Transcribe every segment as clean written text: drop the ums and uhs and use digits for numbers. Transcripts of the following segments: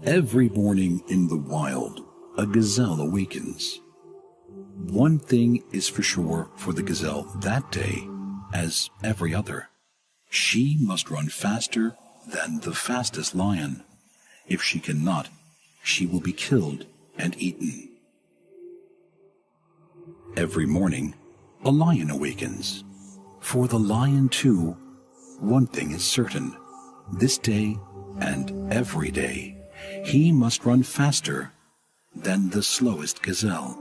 Every morning in the wild, a gazelle awakens. One thing is for sure for the gazelle that day, as every other. She must run faster than the fastest lion. If she cannot, she will be killed and eaten. Every morning, a lion awakens. For the lion, too, one thing is certain. This day and every day, he must run faster than the slowest gazelle.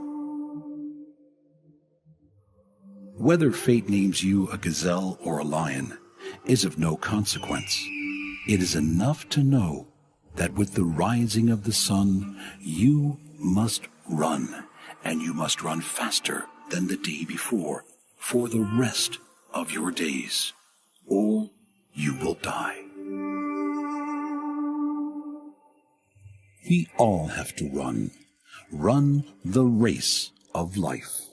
Whether fate names you a gazelle or a lion is of no consequence. It is enough to know that with the rising of the sun, you must run, and you must run faster than the day before for the rest of your days, or you will die. We all have to run the race of life.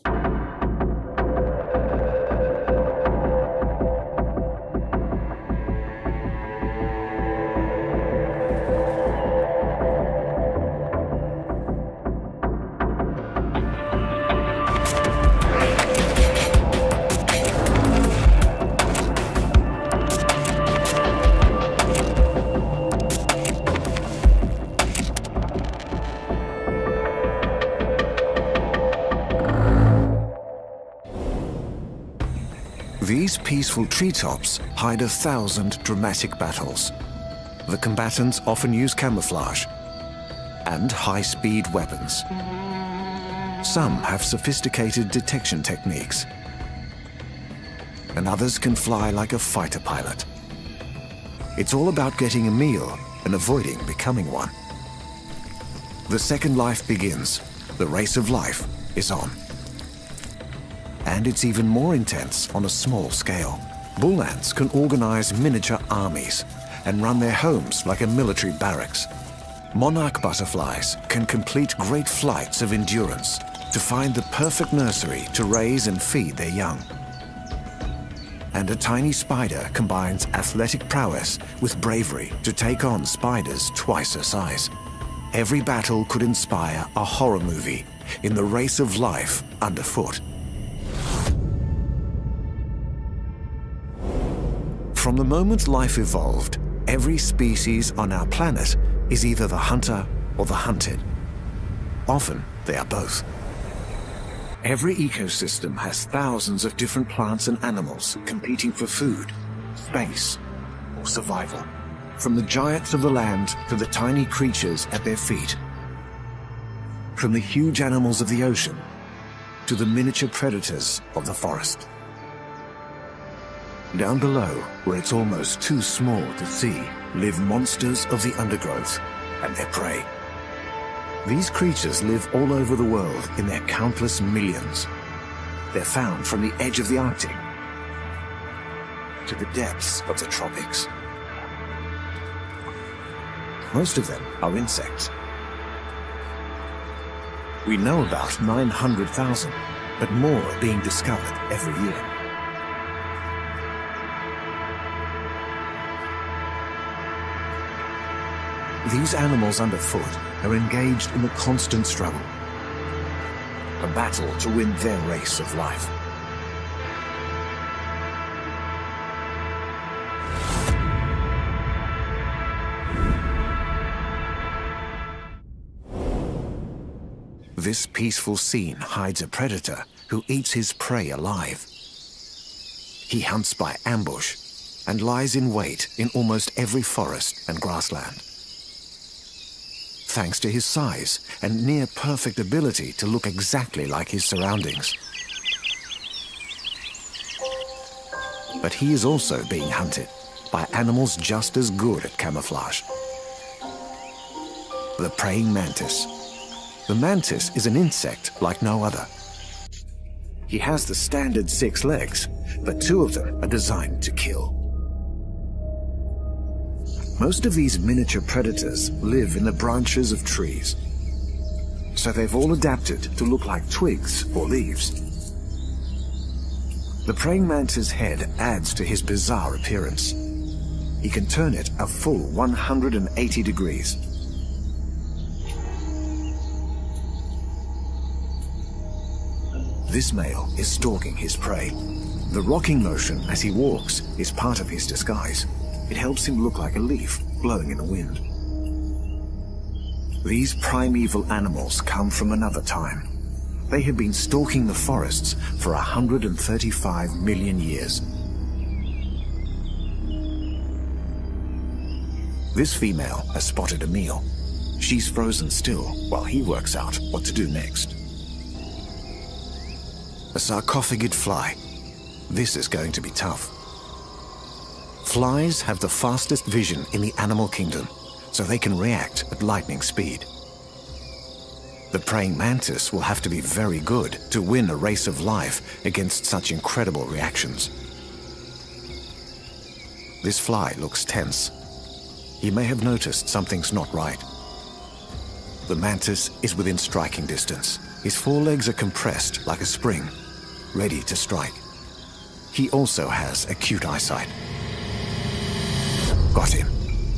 These peaceful treetops hide 1,000 dramatic battles. The combatants often use camouflage and high-speed weapons. Some have sophisticated detection techniques, and others can fly like a fighter pilot. It's all about getting a meal and avoiding becoming one. The second life begins. The race of life is on. And it's even more intense on a small scale. Bull ants can organize miniature armies and run their homes like a military barracks. Monarch butterflies can complete great flights of endurance to find the perfect nursery to raise and feed their young. And a tiny spider combines athletic prowess with bravery to take on spiders twice her size. Every battle could inspire a horror movie in the race of life underfoot. From the moment life evolved, every species on our planet is either the hunter or the hunted. Often, they are both. Every ecosystem has thousands of different plants and animals competing for food, space, or survival. From the giants of the land to the tiny creatures at their feet. From the huge animals of the ocean to the miniature predators of the forest. Down below, where it's almost too small to see, live monsters of the undergrowth and their prey. These creatures live all over the world in their countless millions. They're found from the edge of the Arctic to the depths of the tropics. Most of them are insects. We know about 900,000, but more are being discovered every year. These animals underfoot are engaged in a constant struggle, a battle to win their race of life. This peaceful scene hides a predator who eats his prey alive. He hunts by ambush and lies in wait in almost every forest and grassland. Thanks to his size and near-perfect ability to look exactly like his surroundings. But he is also being hunted by animals just as good at camouflage. The praying mantis. The mantis is an insect like no other. He has the standard 6 legs, but 2 of them are designed to kill. Most of these miniature predators live in the branches of trees, so they've all adapted to look like twigs or leaves. The praying mantis' head adds to his bizarre appearance. He can turn it a full 180 degrees. This male is stalking his prey. The rocking motion as he walks is part of his disguise. It helps him look like a leaf blowing in the wind. These primeval animals come from another time. They have been stalking the forests for 135 million years. This female has spotted a meal. She's frozen still while he works out what to do next. A sarcophagid fly. This is going to be tough. Flies have the fastest vision in the animal kingdom, so they can react at lightning speed. The praying mantis will have to be very good to win a race of life against such incredible reactions. This fly looks tense. He may have noticed something's not right. The mantis is within striking distance. His forelegs are compressed like a spring, ready to strike. He also has acute eyesight. Got him.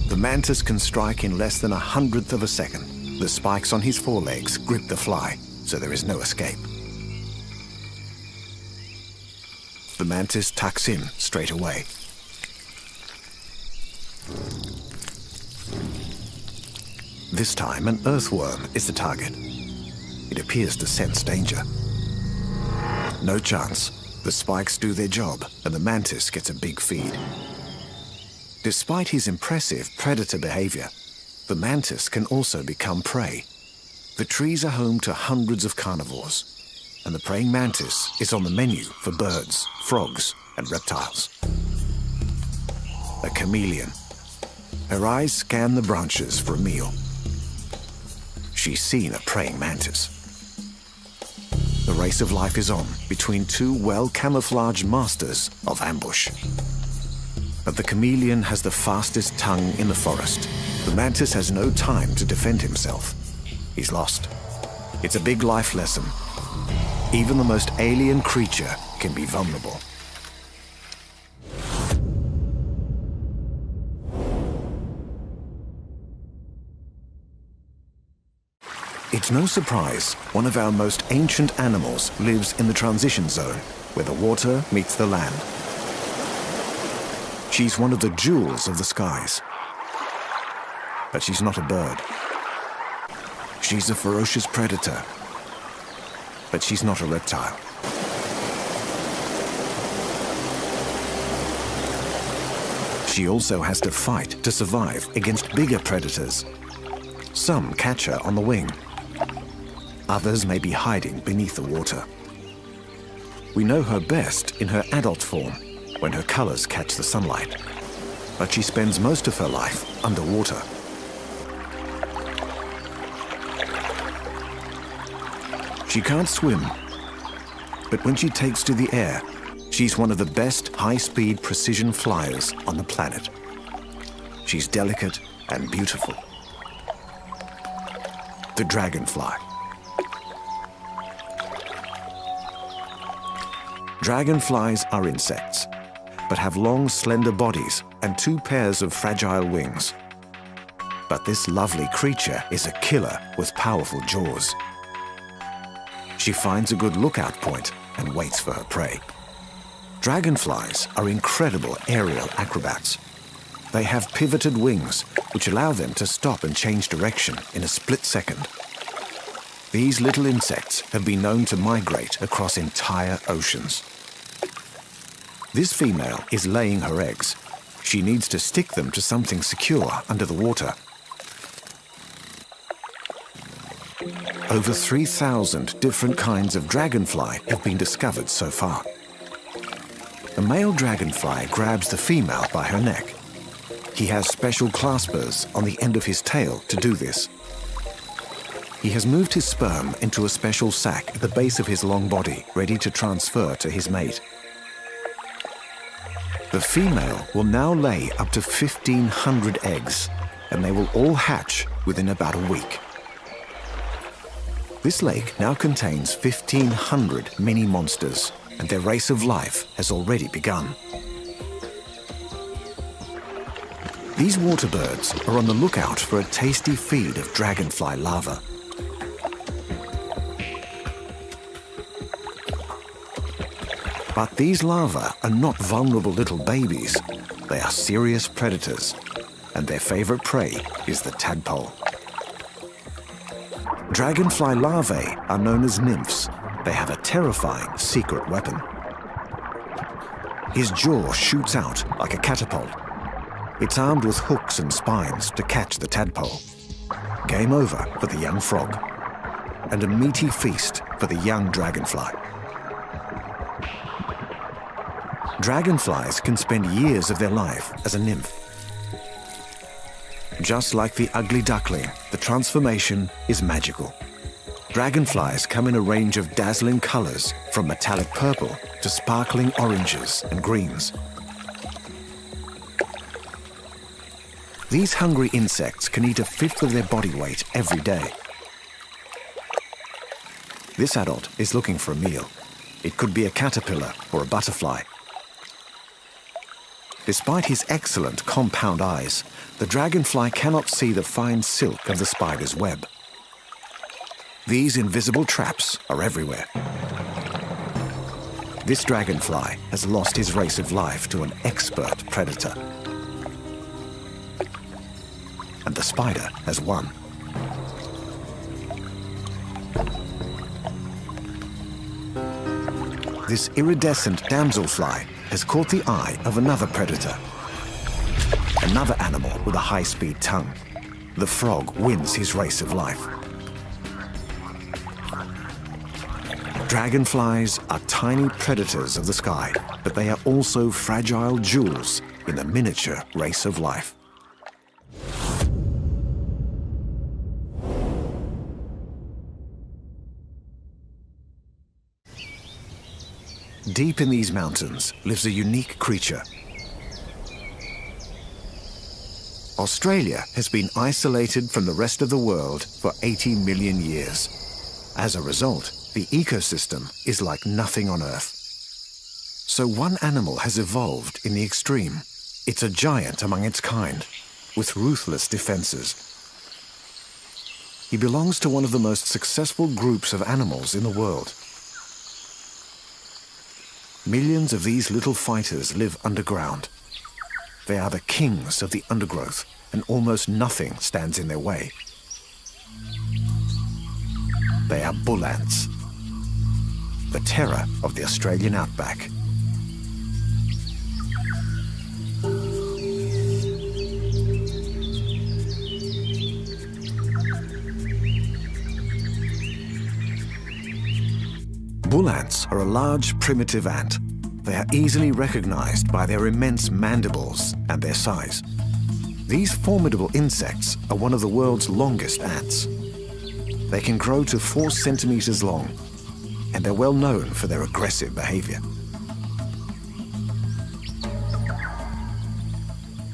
The mantis can strike in less than 1/100th of a second. The spikes on his forelegs grip the fly, so there is no escape. The mantis tucks in straight away. This time, an earthworm is the target. It appears to sense danger. No chance. The spikes do their job, and the mantis gets a big feed. Despite his impressive predator behavior, the mantis can also become prey. The trees are home to hundreds of carnivores, and the praying mantis is on the menu for birds, frogs, and reptiles. A chameleon. Her eyes scan the branches for a meal. She's seen a praying mantis. The race of life is on between two well-camouflaged masters of ambush. But the chameleon has the fastest tongue in the forest. The mantis has no time to defend himself. He's lost. It's a big life lesson. Even the most alien creature can be vulnerable. It's no surprise one of our most ancient animals lives in the transition zone, where the water meets the land. She's one of the jewels of the skies. But she's not a bird. She's a ferocious predator. But she's not a reptile. She also has to fight to survive against bigger predators. Some catch her on the wing. Others may be hiding beneath the water. We know her best in her adult form, when her colors catch the sunlight. But she spends most of her life underwater. She can't swim, but when she takes to the air, she's one of the best high-speed precision flyers on the planet. She's delicate and beautiful. The dragonfly. Dragonflies are insects, but have long, slender bodies and 2 pairs of fragile wings. But this lovely creature is a killer with powerful jaws. She finds a good lookout point and waits for her prey. Dragonflies are incredible aerial acrobats. They have pivoted wings, which allow them to stop and change direction in a split second. These little insects have been known to migrate across entire oceans. This female is laying her eggs. She needs to stick them to something secure under the water. Over 3,000 different kinds of dragonfly have been discovered so far. A male dragonfly grabs the female by her neck. He has special claspers on the end of his tail to do this. He has moved his sperm into a special sac at the base of his long body, ready to transfer to his mate. The female will now lay up to 1,500 eggs, and they will all hatch within about a week. This lake now contains 1,500 mini monsters, and their race of life has already begun. These water birds are on the lookout for a tasty feed of dragonfly larvae. But these larvae are not vulnerable little babies. They are serious predators, and their favorite prey is the tadpole. Dragonfly larvae are known as nymphs. They have a terrifying secret weapon. His jaw shoots out like a catapult. It's armed with hooks and spines to catch the tadpole. Game over for the young frog, and a meaty feast for the young dragonfly. Dragonflies can spend years of their life as a nymph. Just like the ugly duckling, the transformation is magical. Dragonflies come in a range of dazzling colors, from metallic purple to sparkling oranges and greens. These hungry insects can eat a fifth of their body weight every day. This adult is looking for a meal. It could be a caterpillar or a butterfly. Despite his excellent compound eyes, the dragonfly cannot see the fine silk of the spider's web. These invisible traps are everywhere. This dragonfly has lost his race of life to an expert predator. And the spider has won. This iridescent damselfly has caught the eye of another predator. Another animal with a high-speed tongue. The frog wins his race of life. Dragonflies are tiny predators of the sky, but they are also fragile jewels in the miniature race of life. Deep in these mountains lives a unique creature. Australia has been isolated from the rest of the world for 80 million years. As a result, the ecosystem is like nothing on Earth. So one animal has evolved in the extreme. It's a giant among its kind, with ruthless defenses. He belongs to one of the most successful groups of animals in the world. Millions of these little fighters live underground. They are the kings of the undergrowth, and almost nothing stands in their way. They are bull ants, the terror of the Australian outback. Bull ants are a large primitive ant. They are easily recognized by their immense mandibles and their size. These formidable insects are one of the world's longest ants. They can grow to 4 centimeters long, and they're well known for their aggressive behavior.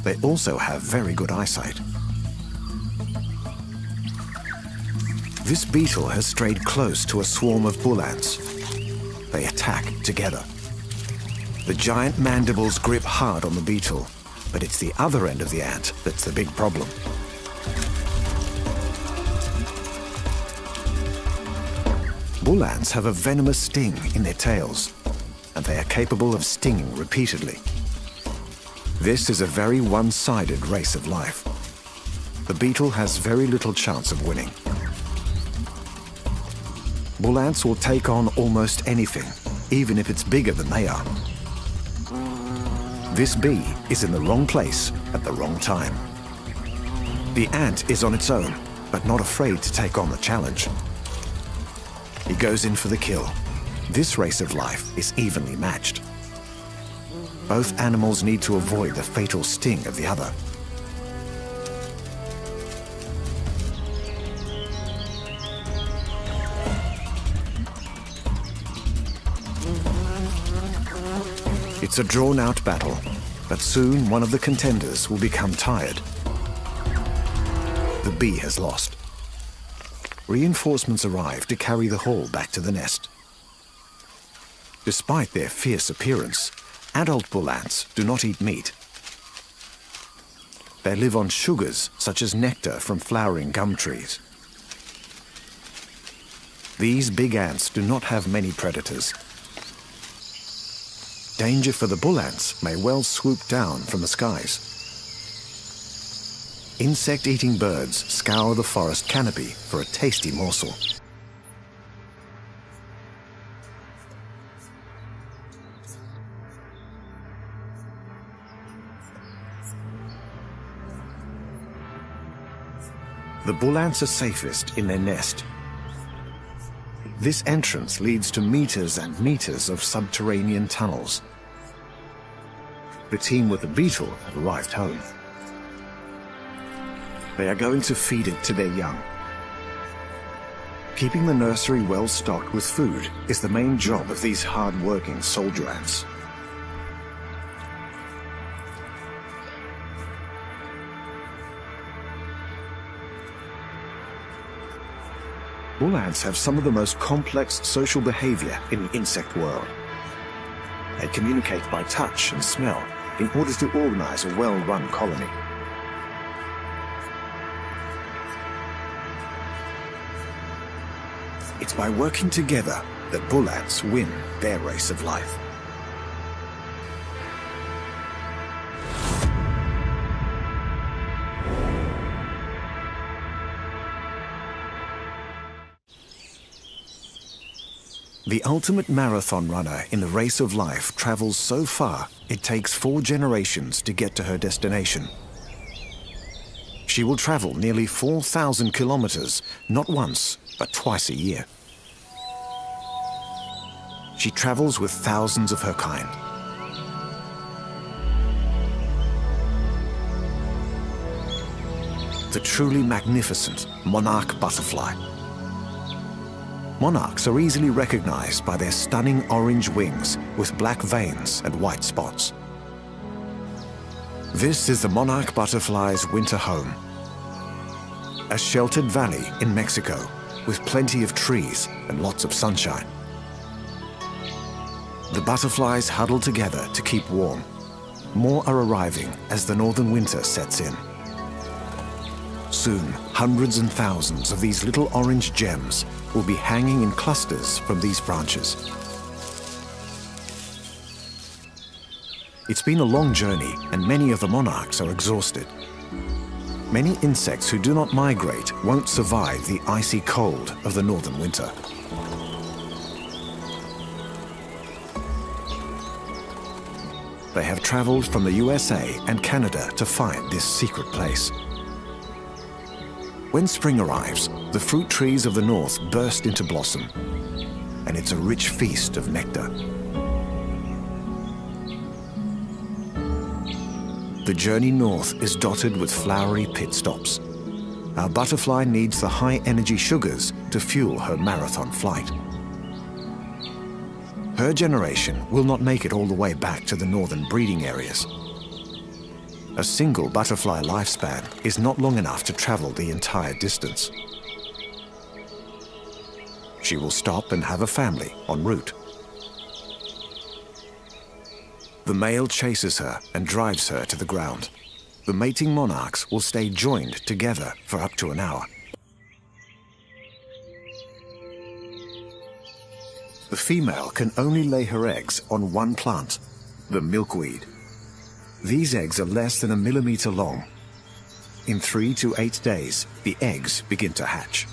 They also have very good eyesight. This beetle has strayed close to a swarm of bull ants. They attack together. The giant mandibles grip hard on the beetle, but it's the other end of the ant that's the big problem. Bull ants have a venomous sting in their tails, and they are capable of stinging repeatedly. This is a very one-sided race of life. The beetle has very little chance of winning. Bull ants will take on almost anything, even if it's bigger than they are. This bee is in the wrong place at the wrong time. The ant is on its own, but not afraid to take on the challenge. He goes in for the kill. This race of life is evenly matched. Both animals need to avoid the fatal sting of the other. It's a drawn-out battle, but soon one of the contenders will become tired. The bee has lost. Reinforcements arrive to carry the haul back to the nest. Despite their fierce appearance, adult bull ants do not eat meat. They live on sugars such as nectar from flowering gum trees. These big ants do not have many predators. danger for the bull ants may well swoop down from the skies. Insect-eating birds scour the forest canopy for a tasty morsel. The bull ants are safest in their nest. This entrance leads to meters and meters of subterranean tunnels. The team with the beetle have arrived home. They are going to feed it to their young. Keeping the nursery well stocked with food is the main job of these hard-working soldier ants. Bull ants have some of the most complex social behavior in the insect world. They communicate by touch and smell in order to organize a well-run colony. It's by working together that bull ants win their race of life. The ultimate marathon runner in the race of life travels so far it takes 4 generations to get to her destination. She will travel nearly 4,000 kilometers, not once, but twice a year. She travels with thousands of her kind. The truly magnificent monarch butterfly. Monarchs are easily recognized by their stunning orange wings with black veins and white spots. This is the monarch butterfly's winter home. A sheltered valley in Mexico with plenty of trees and lots of sunshine. The butterflies huddle together to keep warm. More are arriving as the northern winter sets in. Soon, hundreds and thousands of these little orange gems will be hanging in clusters from these branches. It's been a long journey, and many of the monarchs are exhausted. Many insects who do not migrate won't survive the icy cold of the northern winter. They have traveled from the USA and Canada to find this secret place. When spring arrives, the fruit trees of the north burst into blossom, and it's a rich feast of nectar. The journey north is dotted with flowery pit stops. Our butterfly needs the high-energy sugars to fuel her marathon flight. Her generation will not make it all the way back to the northern breeding areas. A single butterfly lifespan is not long enough to travel the entire distance. She will stop and have a family en route. The male chases her and drives her to the ground. The mating monarchs will stay joined together for up to an hour. The female can only lay her eggs on one plant, the milkweed. These eggs are less than a millimeter long. In 3 to 8 days, the eggs begin to hatch.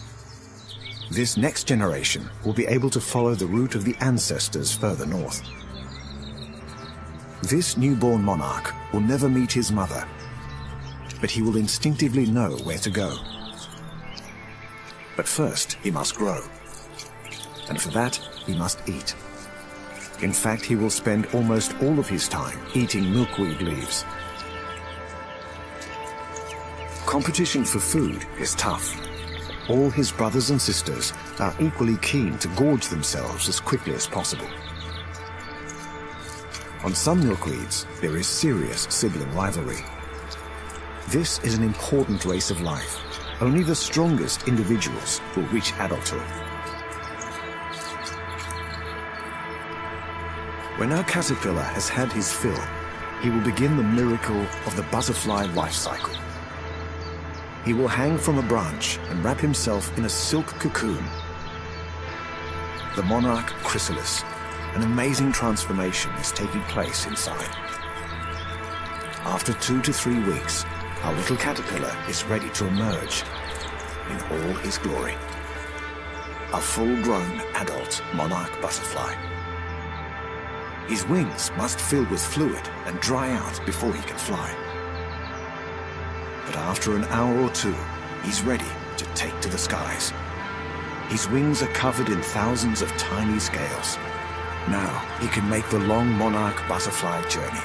This next generation will be able to follow the route of the ancestors further north. This newborn monarch will never meet his mother, but he will instinctively know where to go. But first, he must grow. And for that, he must eat. In fact, he will spend almost all of his time eating milkweed leaves. Competition for food is tough. All his brothers and sisters are equally keen to gorge themselves as quickly as possible. On some milkweeds, there is serious sibling rivalry. This is an important race of life. Only the strongest individuals will reach adulthood. When our caterpillar has had his fill, he will begin the miracle of the butterfly life cycle. He will hang from a branch and wrap himself in a silk cocoon, the monarch chrysalis. an amazing transformation is taking place inside. After 2 to 3 weeks, our little caterpillar is ready to emerge in all his glory. A full-grown adult monarch butterfly. His wings must fill with fluid and dry out before he can fly. But after an hour or two, he's ready to take to the skies. His wings are covered in thousands of tiny scales. Now he can make the long monarch butterfly journey.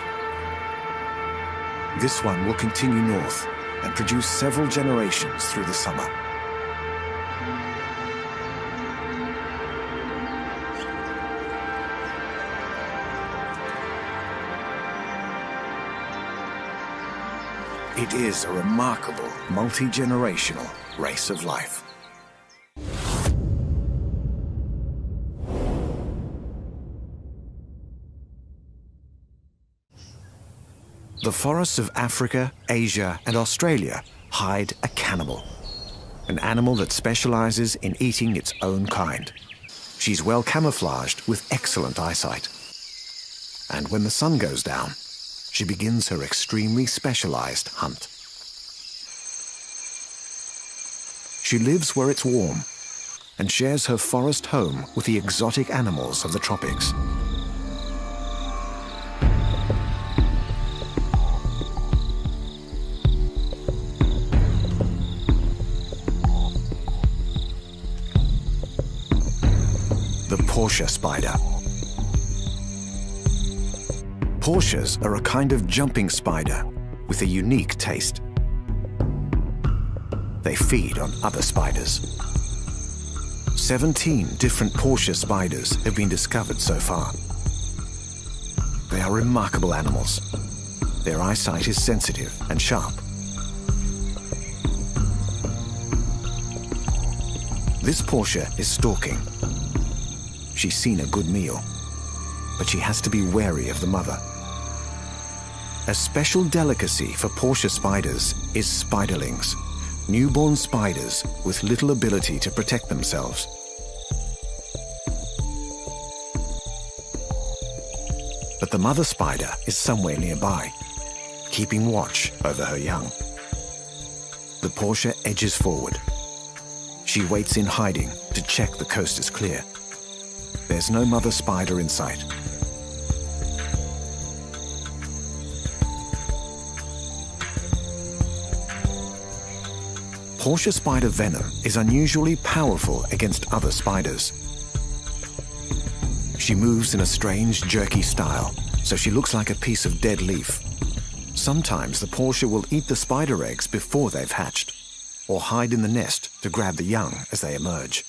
This one will continue north and produce several generations through the summer. It is a remarkable, multi-generational race of life. The forests of Africa, Asia, and Australia hide a cannibal, an animal that specializes in eating its own kind. She's well camouflaged with excellent eyesight. And when the sun goes down, she begins her extremely specialized hunt. She lives where it's warm and shares her forest home with the exotic animals of the tropics. The Portia spider. Portias are a kind of jumping spider with a unique taste. They feed on other spiders. 17 different Portia spiders have been discovered so far. They are remarkable animals. Their eyesight is sensitive and sharp. This Portia is stalking. She's seen a good meal, but she has to be wary of the mother. A special delicacy for Portia spiders is spiderlings, newborn spiders with little ability to protect themselves. But the mother spider is somewhere nearby, keeping watch over her young. The Portia edges forward. She waits in hiding to check the coast is clear. There's no mother spider in sight. Portia spider venom is unusually powerful against other spiders. She moves in a strange, jerky style, so she looks like a piece of dead leaf. Sometimes the Portia will eat the spider eggs before they've hatched, or hide in the nest to grab the young as they emerge.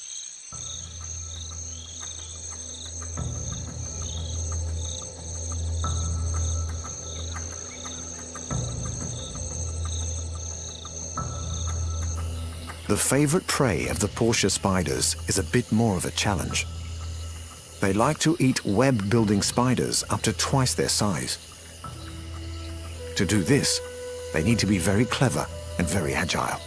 The favorite prey of the Portia spiders is a bit more of a challenge. They like to eat web-building spiders up to twice their size. To do this, they need to be very clever and very agile.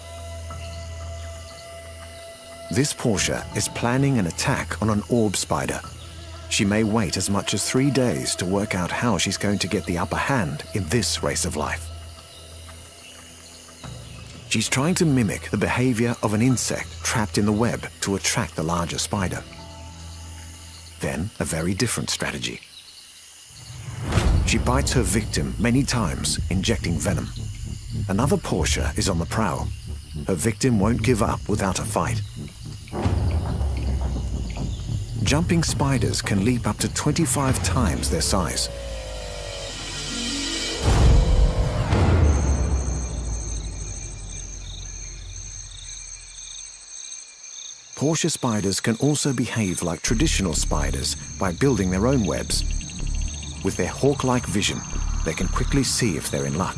This Portia is planning an attack on an orb spider. She may wait as much as 3 days to work out how she's going to get the upper hand in this race of life. She's trying to mimic the behavior of an insect trapped in the web to attract the larger spider. Then, a very different strategy. She bites her victim many times, injecting venom. Another Portia is on the prowl. Her victim won't give up without a fight. Jumping spiders can leap up to 25 times their size. Portia spiders can also behave like traditional spiders by building their own webs. With their hawk-like vision, they can quickly see if they're in luck.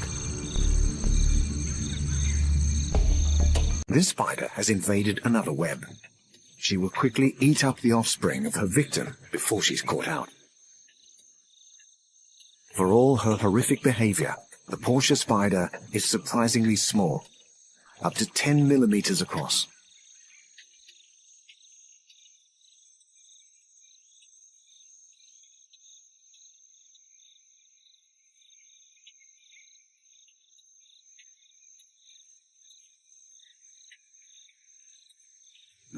This spider has invaded another web. She will quickly eat up the offspring of her victim before she's caught out. For all her horrific behavior, the Portia spider is surprisingly small, up to 10 millimeters across.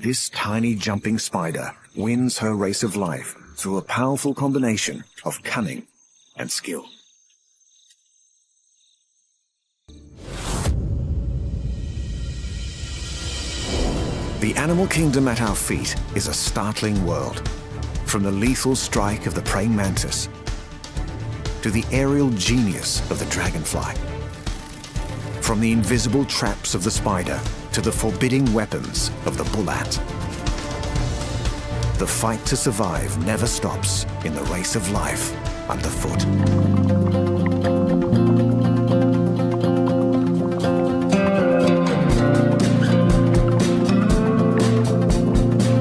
this tiny jumping spider wins her race of life through a powerful combination of cunning and skill. The animal kingdom at our feet is a startling world. From the lethal strike of the praying mantis to the aerial genius of the dragonfly. From the invisible traps of the spider to the forbidding weapons of the bull ant. The fight to survive never stops in the race of life underfoot.